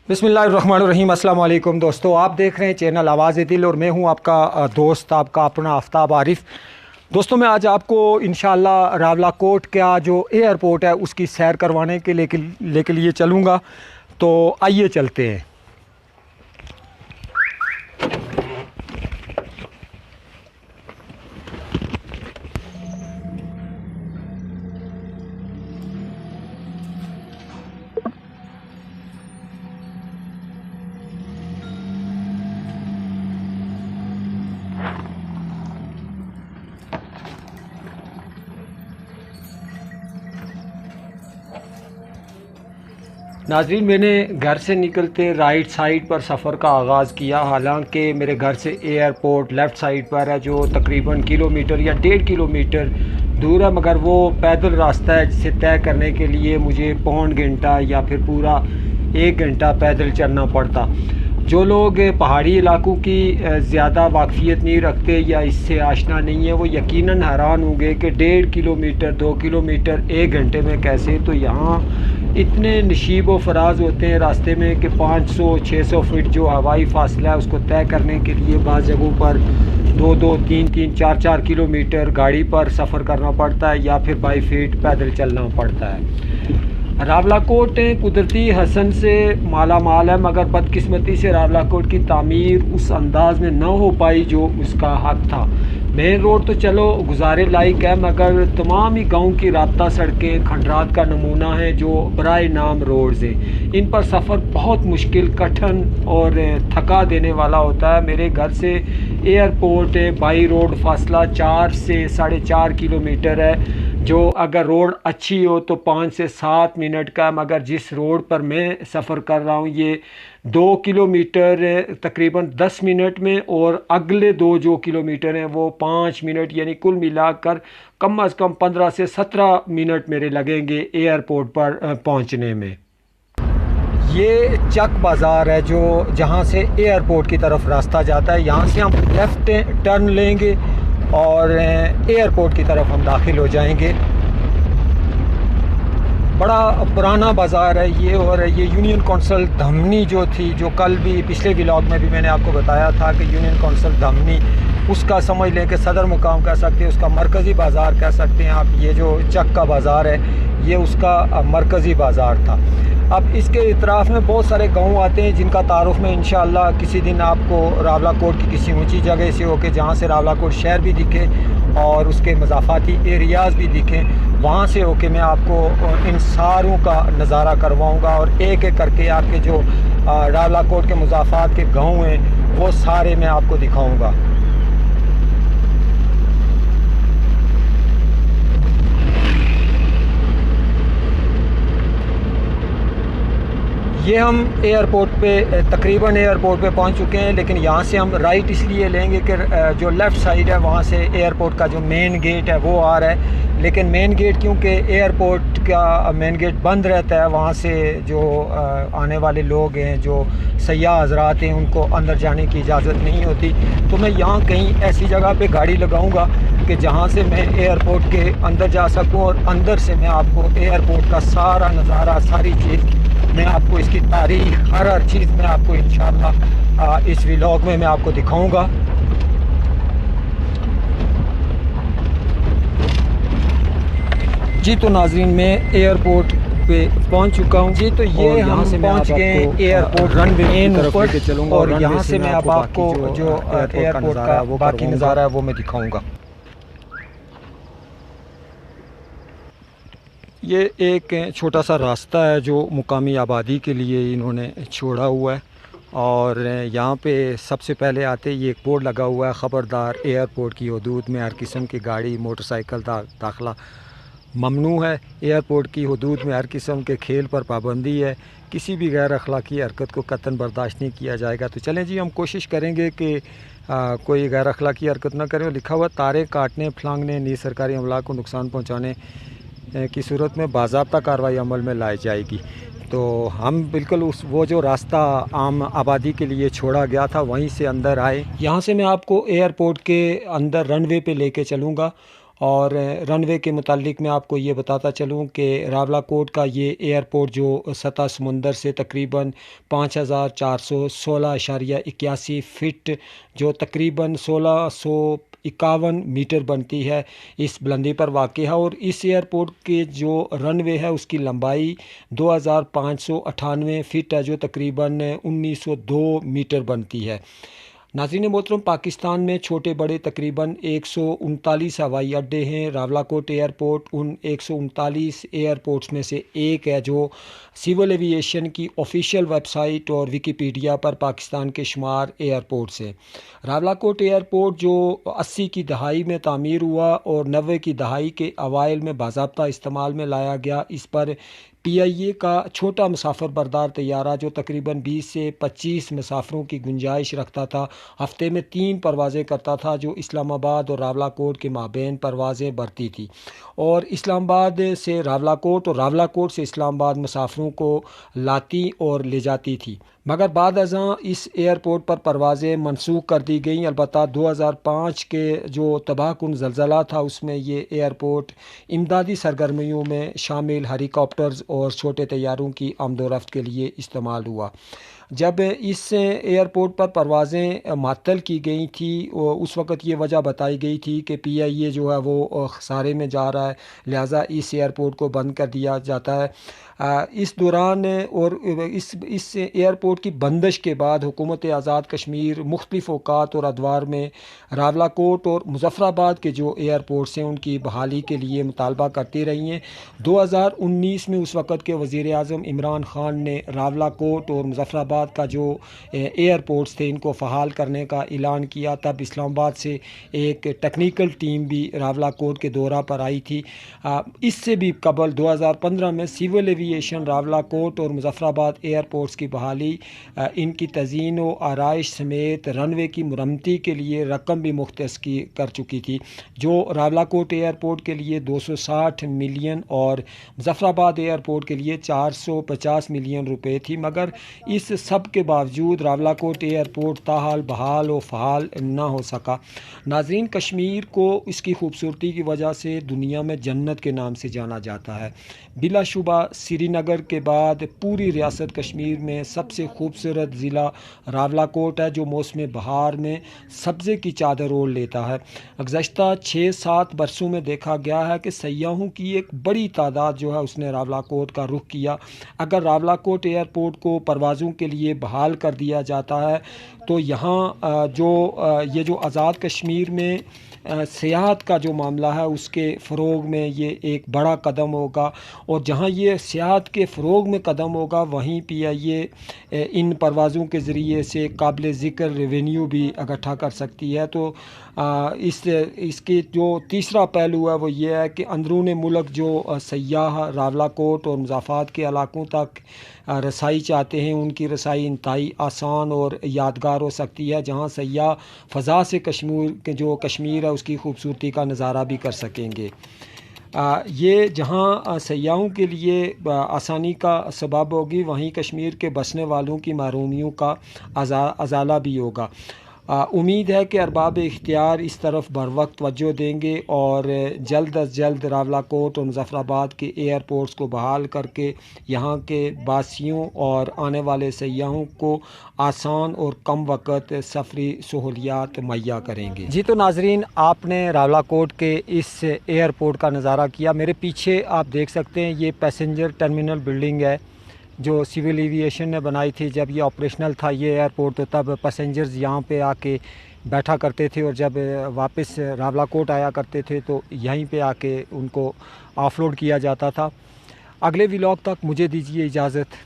बिस्मिल्लाहिर्रहमानिर्रहीम। अस्सलाम वालेकुम दोस्तों, आप देख रहे हैं चैनल आवाज़ दिल और मैं हूं आपका दोस्त, आपका अपना आफ्ताब आरिफ। दोस्तों, मैं आज आपको इंशाअल्लाह रावलाकोट का जो एयरपोर्ट है उसकी सैर करवाने के लिए चलूँगा। तो आइए चलते हैं। नाज़रीन, मैंने घर से निकलते राइट साइड पर सफ़र का आगाज़ किया। हालांकि मेरे घर से एयरपोर्ट लेफ़्ट साइड पर है, जो तकरीबन किलोमीटर या 1.5 किलोमीटर दूर है, मगर वो पैदल रास्ता है जिसे तय करने के लिए मुझे पौन घंटा या फिर पूरा 1 घंटा पैदल चलना पड़ता। जो लोग पहाड़ी इलाकों की ज़्यादा वाकफ़ियत नहीं रखते या इससे आशना नहीं है, वो यकीनन हैरान होंगे कि 1.5 किलोमीटर 2 किलोमीटर 1 घंटे में कैसे। तो यहाँ इतने नशीब व फराज होते हैं रास्ते में कि 500-600 फीट जो हवाई फासला है उसको तय करने के लिए बाज़ जगहों पर 2-2, 3-3, 4-4 किलोमीटर गाड़ी पर सफ़र करना पड़ता है या फिर बाई फीट पैदल चलना पड़ता है। रावलाकोट कुदरती हसन से माला माल है, मगर बदकिस्मती से रावलाकोट की तामीर उस अंदाज में न हो पाई जो उसका हक था। मेन रोड तो चलो गुजारे लायक है, मगर तमाम ही गांव की राब्ता सड़कें खंडरात का नमूना है जो बराए नाम रोड्स हैं। इन पर सफ़र बहुत मुश्किल, कठिन और थका देने वाला होता है। मेरे घर से एयरपोर्ट बाई रोड फासला 4 से 4.5 किलोमीटर है, जो अगर रोड अच्छी हो तो 5 से 7 मिनट का, मगर जिस रोड पर मैं सफ़र कर रहा हूँ ये 2 किलोमीटर तकरीबन 10 मिनट में, और अगले 2 जो किलोमीटर हैं वो 5 मिनट, यानी कुल मिलाकर कम से कम 15 से 17 मिनट मेरे लगेंगे एयरपोर्ट पर पहुँचने में। ये चक बाज़ार है जो जहाँ से एयरपोर्ट की तरफ रास्ता जाता है। यहाँ से हम लेफ़्ट टर्न लेंगे और एयरपोर्ट की तरफ हम दाखिल हो जाएंगे। बड़ा पुराना बाज़ार है ये, और ये यूनियन कौंसिल धमनी जो थी, जो कल भी पिछले व्लॉग में भी मैंने आपको बताया था कि यूनियन कौंसिल धमनी, उसका समझ लें कि सदर मुकाम कह सकते हैं, उसका मरकज़ी बाज़ार कह सकते हैं आप। ये जो चक का बाज़ार है ये उसका मरकज़ी बाज़ार था। अब इसके इतराफ़ में बहुत सारे गांव आते हैं जिनका तारुफ में इंशाअल्लाह किसी दिन आपको रावलाकोट की किसी ऊंची जगह से होके, जहां से रावलाकोट शहर भी दिखे और उसके मज़ाफ़ाती एरियाज़ भी दिखें, वहां से होके मैं आपको इन सारों का नज़ारा करवाऊंगा और एक एक करके आपके जो रावलाकोट के मज़ाफ़ात के गाँव हैं वो सारे मैं आपको दिखाऊँगा। ये हम एयरपोर्ट पे तकरीबन एयरपोर्ट पे पहुंच चुके हैं, लेकिन यहाँ से हम राइट इसलिए लेंगे कि जो लेफ़्ट साइड है वहाँ से एयरपोर्ट का जो मेन गेट है वो आ रहा है। लेकिन मेन गेट, क्योंकि एयरपोर्ट का मेन गेट बंद रहता है, वहाँ से जो आने वाले लोग हैं, जो सयाह हज़रात हैं, उनको अंदर जाने की इजाज़त नहीं होती। तो मैं यहाँ कहीं ऐसी जगह पे गाड़ी लगाऊंगा कि जहाँ से मैं एयरपोर्ट के अंदर जा सकूँ, और अंदर से मैं आपको एयरपोर्ट का सारा नज़ारा, सारी चीज़ मैं आपको, इसकी तारीख, हर चीज़ मैं आपको इंशाअल्लाह इस व्लॉग में मैं आपको दिखाऊंगा। जी तो नाज़रीन, मैं एयरपोर्ट पे पहुंच चुका हूं जी। तो ये हम पहुंच गए एयरपोर्ट रनवे मेन ऊपर, और यहाँ से मैं अब आपको जो एयरपोर्ट का बाकी नज़ारा है वो मैं दिखाऊंगा। ये एक छोटा सा रास्ता है जो मुकामी आबादी के लिए इन्होंने छोड़ा हुआ है, और यहाँ पे सबसे पहले आते ही एक बोर्ड लगा हुआ है, ख़बरदार एयरपोर्ट की हदूद में हर किस्म की गाड़ी मोटरसाइकिल दाखिला ममनू है। एयरपोर्ट की हदूद में हर किस्म के खेल पर पाबंदी है। किसी भी गैर अखलाकी हरकत को कतन बर्दाश्त नहीं किया जाएगा। तो चलें जी, हम कोशिश करेंगे कि कोई गैर अखलाकी हरकत ना करें। लिखा हुआ तारे काटने, फलांगने, नी सरकारी अमला को नुकसान पहुँचाने की सूरत में बाज़ाब्ता कार्रवाई अमल में लाई जाएगी। तो हम बिल्कुल वो जो रास्ता आम आबादी के लिए छोड़ा गया था वहीं से अंदर आए। यहाँ से मैं आपको एयरपोर्ट के अंदर रनवे पे लेके चलूँगा, اور رن وے کے متعلق میں آپ کو یہ بتاتا چلوں کہ راولاکوٹ کا یہ ایئرپورٹ جو سطح سمندر سے تقریباً 5416.81 فٹ جو تقریباً 1651 میٹر بنتی ہے اس بلندی پر واقع ہے، اور اس ایئرپورٹ کے جو رن وے ہے اس کی لمبائی 2598 فٹ ہے جو تقریباً 1902 میٹر بنتی ہے۔ ناظرین محترم، پاکستان میں چھوٹے بڑے تقریباً 139 ہوائی اڈے ہیں۔ راولاکوٹ ایئرپورٹ ان 139 ایئرپورٹس میں سے ایک ہے جو سول ایوییشن کی آفیشیل ویب سائٹ اور ویکیپیڈیا پر پاکستان کے شمار ایئرپورٹس ہیں۔ راولاکوٹ ایئرپورٹ جو 80 کی دہائی میں تعمیر ہوا اور 90 کی دہائی کے اوائل میں باضابطہ استعمال میں لایا گیا، اس پر PIA کا چھوٹا مسافر بردار طیارہ جو تقریباً 20 سے 25 مسافروں کی گنجائش رکھتا تھا، ہفتے میں 3 پروازیں کرتا تھا جو اسلام آباد اور راولاکوٹ کے مابین پروازیں برتی تھی، اور اسلام آباد سے راولاکوٹ اور راولاکوٹ سے اسلام آباد مسافروں کو لاتی اور لے جاتی تھی، مگر بعد ازاں اس ایئرپورٹ پر پروازیں منسوخ کر دی گئیں۔ البتہ 2005 کے جو تباہ کن زلزلہ تھا اس میں یہ ایئرپورٹ امدادی سرگرمیوں میں شامل ہیلی کاپٹرز اور چھوٹے طیاروں کی آمد و رفت کے لیے استعمال ہوا۔ جب اس ایئرپورٹ پر پروازیں معطل کی گئی تھیں اس وقت یہ وجہ بتائی گئی تھی کہ PIA جو ہے وہ خسارے میں جا رہا ہے، لہٰذا اس ایئرپورٹ کو بند کر دیا جاتا ہے۔ اس دوران اور اس ایئرپورٹ کی بندش کے بعد حکومت آزاد کشمیر مختلف اوقات اور ادوار میں راولاکوٹ اور مظفرآباد کے جو ایئرپورٹس ہیں ان کی بحالی کے لیے مطالبہ کرتی رہی ہیں۔ 2019 میں اس وقت کے وزیر اعظم عمران خان نے راولاکوٹ اور مظفرآباد کا جو ایئرپورٹس تھے ان کو فعال کرنے کا اعلان کیا۔ تب اسلام آباد سے ایک ٹیکنیکل ٹیم بھی راولاکوٹ کے دورہ پر آئی تھی۔ اس سے بھی قبل 2015 میں سول ایوییشن راولاکوٹ اور مظفرآباد ایئرپورٹس کی بحالی، ان کی تزئین و آرائش سمیت رن وے کی مرمتی کے لیے رقم بھی مختص کر چکی تھی، جو راولاکوٹ ایئرپورٹ کے لیے 260 ملین اور مظفرآباد ایئرپورٹ کے لیے 450 ملین روپے تھی، مگر اس سب کے باوجود راولاکوٹ ایئرپورٹ تاحال بحال و فعال نہ ہو سکا۔ ناظرین، کشمیر کو اس کی خوبصورتی کی وجہ سے دنیا میں جنت کے نام سے جانا جاتا ہے۔ بلا شبہ سری نگر کے بعد پوری ریاست کشمیر میں سب سے خوبصورت ضلع راولاکوٹ ہے جو موسم بہار میں سبزے کی چادر اوڑھ لیتا ہے۔ گزشتہ 6-7 برسوں میں دیکھا گیا ہے کہ سیاحوں کی ایک بڑی تعداد جو ہے اس نے راولاکوٹ کا رخ کیا۔ اگر راولاکوٹ ایئرپورٹ کو پروازوں کے لیے بحال کر دیا جاتا ہے تو یہاں یہ جو آزاد کشمیر میں سیاحت کا جو معاملہ ہے اس کے فروغ میں یہ ایک بڑا قدم ہوگا، اور جہاں یہ سیاحت کے فروغ میں قدم ہوگا وہیں PIA ان پروازوں کے ذریعے سے قابل ذکر ریونیو بھی اکٹھا کر سکتی ہے۔ تو اس کے جو تیسرا پہلو ہے وہ یہ ہے کہ اندرون ملک جو سیاح راولاکوٹ اور مضافات کے علاقوں تک رسائی چاہتے ہیں ان کی رسائی انتہائی آسان اور یادگار ہو سکتی ہے، جہاں سیاح فضا سے کشمیر ہے اس کی خوبصورتی کا نظارہ بھی کر سکیں گے۔ یہ جہاں سیاحوں کے لیے آسانی کا سبب ہوگی وہیں کشمیر کے بسنے والوں کی محرومیوں کا ازالہ بھی ہوگا۔ امید ہے کہ ارباب اختیار اس طرف بر وقت توجہ دیں گے اور جلد از جلد راولاکوٹ اور مظفرآباد کے ایئرپورٹس کو بحال کر کے یہاں کے باسیوں اور آنے والے سیاحوں کو آسان اور کم وقت سفری سہولیات مہیا کریں گے۔ جی تو ناظرین، آپ نے راولاکوٹ کے اس ایئرپورٹ کا نظارہ کیا۔ میرے پیچھے آپ دیکھ سکتے ہیں یہ پیسنجر ٹرمینل بلڈنگ ہے جو سول ایوییشن نے بنائی تھی۔ جب یہ آپریشنل تھا یہ ایئرپورٹ تو تب پیسنجرز یہاں پہ آ کے بیٹھا کرتے تھے، اور جب واپس راولاکوٹ آیا کرتے تھے تو یہیں پہ آ کے ان کو آف لوڈ کیا جاتا تھا۔ اگلے ولاگ تک مجھے دیجیے اجازت۔